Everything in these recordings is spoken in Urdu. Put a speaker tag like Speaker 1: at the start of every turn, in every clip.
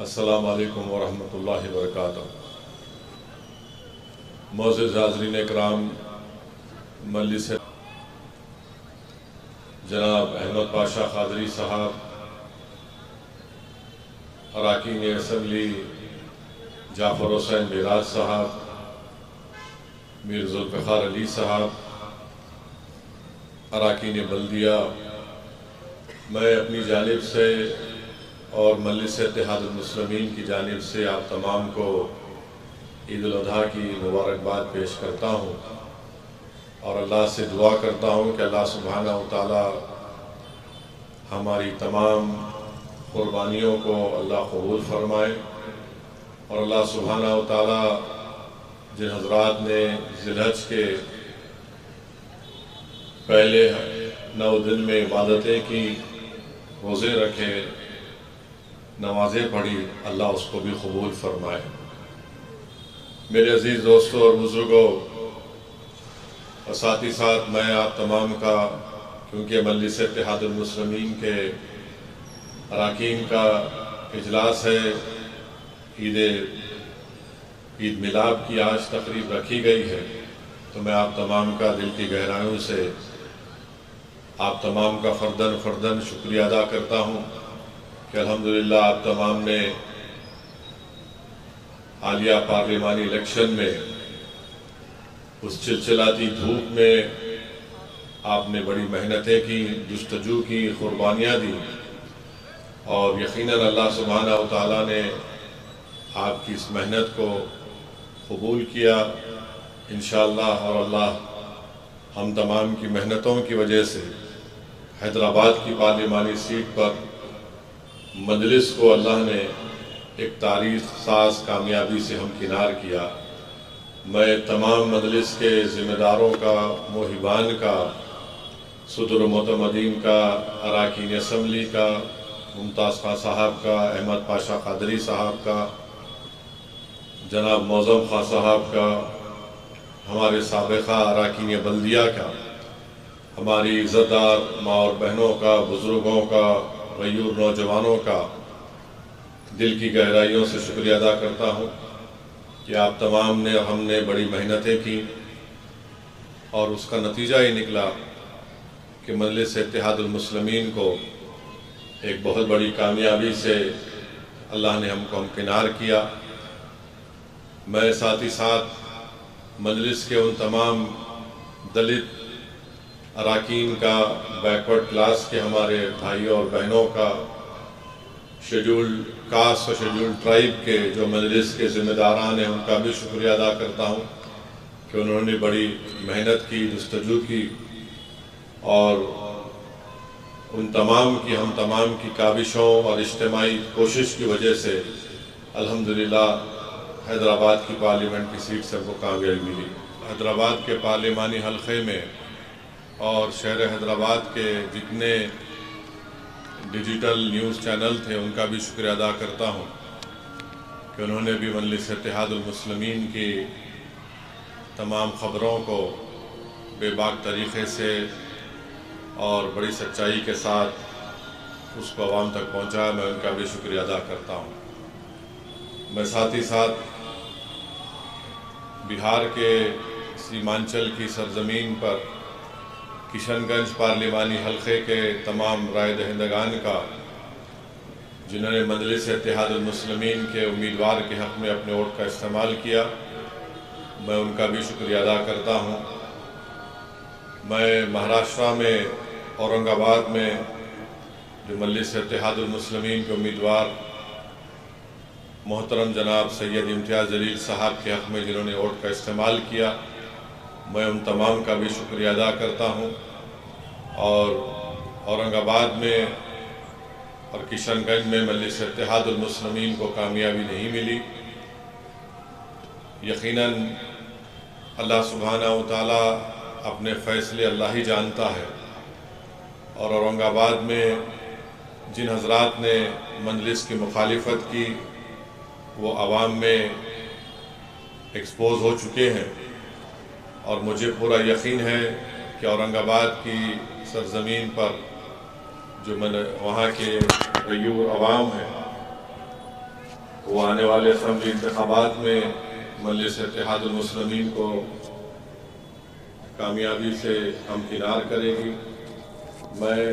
Speaker 1: السلام علیکم ورحمۃ اللہ وبرکاتہ۔ معزز حاضرین اکرام، مجلس جناب احمد پاشا قادری صاحب، اراکین اسمبلی جعفر حسین بیراج صاحب، میر ذوالفقار علی صاحب، اراکین بلدیہ، میں اپنی جانب سے اور مجلس اتحاد المسلمین کی جانب سے آپ تمام کو عید الاضحیٰ کی مبارکباد پیش کرتا ہوں اور اللہ سے دعا کرتا ہوں کہ اللہ سبحانہ و تعالی ہماری تمام قربانیوں کو اللہ قبول فرمائے، اور اللہ سبحانہ و تعالی جن حضرات نے ذی الحج کے پہلے 9 دن میں عبادتیں کی، روزے رکھے، نمازیں پڑھی، اللہ اس کو بھی قبول فرمائے۔ میرے عزیز دوستوں اور بزرگوں اور ساتھ ہی ساتھ میں آپ تمام کا، کیونکہ مجلس اتحاد المسلمین کے اراکین کا اجلاس ہے، عید میلاد کی آج تقریب رکھی گئی ہے، تو میں آپ تمام کا دل کی گہرائیوں سے آپ تمام کا فرداً شکریہ ادا کرتا ہوں کہ الحمدللہ آپ تمام نے حالیہ پارلیمانی الیکشن میں اس چلچلاتی دھوپ میں آپ نے بڑی محنتیں کی، جستجو کی، قربانیاں دی، اور یقیناً اللہ سبحانہ و تعالیٰ نے آپ کی اس محنت کو قبول کیا انشاءاللہ، اور اللہ ہم تمام کی محنتوں کی وجہ سے حیدرآباد کی پارلیمانی سیٹ پر مجلس کو اللہ نے ایک تاریخ ساز کامیابی سے ہمکنار کیا۔ میں تمام مجلس کے ذمہ داروں کا، موہبان کا، صدر و معتمدین کا، اراکین اسمبلی کا، ممتاز خان صاحب کا، احمد پاشا قادری صاحب کا، جناب معظم خان صاحب کا، ہمارے سابقہ اراکین بلدیہ کا، ہماری عزت دار ماں اور بہنوں کا، بزرگوں کا، غیور نوجوانوں کا دل کی گہرائیوں سے شکریہ ادا کرتا ہوں کہ آپ تمام نے، ہم نے بڑی محنتیں کی، اور اس کا نتیجہ یہ نکلا کہ مجلس اتحاد المسلمین کو ایک بہت بڑی کامیابی سے اللہ نے ہم کو ہمکنار کیا۔ میں ساتھ ہی ساتھ مجلس کے ان تمام دلت اراکین کا، بیکورڈ کلاس کے ہمارے بھائیوں اور بہنوں کا، شیڈیولڈ کاسٹ اور شیڈیولڈ ٹرائب کے جو مجلس کے ذمہ داران ہیں، ان کا بھی شکریہ ادا کرتا ہوں کہ انہوں نے بڑی محنت کی، جستجو کی، اور ان تمام کی، ہم تمام کی کاوشوں اور اجتماعی کوشش کی وجہ سے الحمدللہ حیدرآباد کی پارلیمنٹ کی سیٹ سے ہم کو کامیابی ملی۔ حیدرآباد کے پارلیمانی حلقے میں اور شہر حیدرآباد کے جتنے ڈیجیٹل نیوز چینل تھے، ان کا بھی شکریہ ادا کرتا ہوں کہ انہوں نے بھی مجلس اتحاد المسلمین کی تمام خبروں کو بے باک طریقے سے اور بڑی سچائی کے ساتھ اس کو عوام تک پہنچایا، میں ان کا بھی شکریہ ادا کرتا ہوں۔ میں ساتھ ہی ساتھ بہار کے سیمانچل کی سرزمین پر کشن گنج پارلیمانی حلقے کے تمام رائے دہندگان کا، جنہوں نے مجلس اتحاد المسلمین کے امیدوار کے حق میں اپنے ووٹ کا استعمال کیا، میں ان کا بھی شکریہ ادا کرتا ہوں۔ میں مہاراشٹرا میں اورنگ آباد میں جو مجلس اتحاد المسلمین کے امیدوار محترم جناب سید امتیاز جلیل صاحب کے حق میں جنہوں نے ووٹ کا استعمال کیا، میں ان تمام کا بھی شکریہ ادا کرتا ہوں۔ اور اورنگ آباد میں اور کشن گنج میں مجلس اتحاد المسلمین کو کامیابی نہیں ملی، یقیناً اللہ سبحانہ و تعالیٰ اپنے فیصلے اللہ ہی جانتا ہے، اور اورنگ آباد میں جن حضرات نے مجلس کی مخالفت کی وہ عوام میں ایکسپوز ہو چکے ہیں، اور مجھے پورا یقین ہے کہ اورنگ آباد کی سرزمین پر جو وہاں کے غیور عوام ہیں، وہ آنے والے اسمبلی انتخابات میں مجلس اتحاد المسلمین کو کامیابی سے ہمکنار کرے گی۔ میں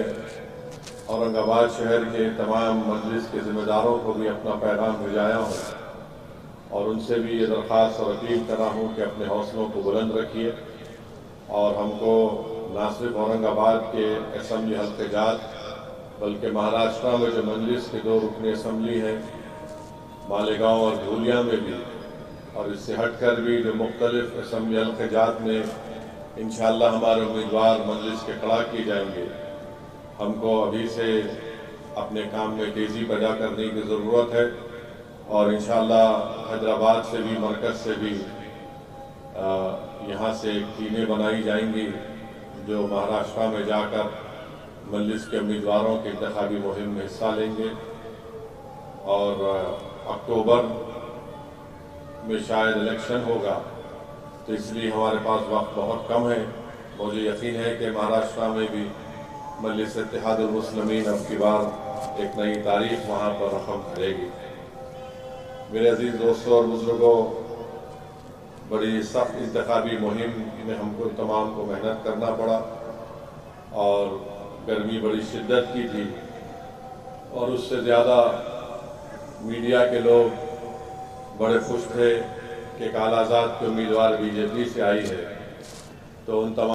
Speaker 1: اورنگ آباد شہر کے تمام مجلس کے ذمہ داروں کو بھی اپنا پیغام بھیجایا ہوں اور ان سے بھی یہ درخواست اور اپیل کر رہا ہوں کہ اپنے حوصلوں کو بلند رکھیے اور ہم کو نہ صرف اورنگ آباد کے اسمبلی حلقے جات بلکہ مہاراشٹر میں جو مجلس کے 2 رکن اسمبلی ہیں مالیگاؤں اور دھولیا میں بھی، اور اس سے ہٹ کر بھی جو مختلف اسمبلی حلقے جات میں انشاءاللہ ہمارے امیدوار مجلس کے کھڑا کیے جائیں گے، ہم کو ابھی سے اپنے کام میں تیزی پیدا کرنے کی ضرورت ہے اور انشاءاللہ حیدرآباد سے بھی مرکز سے بھی یہاں سے ٹیمیں بنائی جائیں گی جو مہاراشٹر میں جا کر مجلس کے امیدواروں کے انتخابی مہم میں حصہ لیں گے اور اکتوبر میں شاید الیکشن ہوگا، تو اس لیے ہمارے پاس وقت بہت کم ہے۔ مجھے یقین ہے کہ مہاراشٹر میں بھی مجلس اتحاد المسلمین اب کی بار ایک نئی تاریخ وہاں پر رقم کرے گی۔ میرے عزیز دوستوں اور بزرگوں، بڑی سخت انتخابی مہم میں ہم کو تمام کو محنت کرنا پڑا اور گرمی بڑی شدت کی تھی اور اس سے زیادہ میڈیا کے لوگ بڑے خوش تھے کہ کالا آزاد کے امیدوار بی جے پی سے آئی ہے، تو ان تمام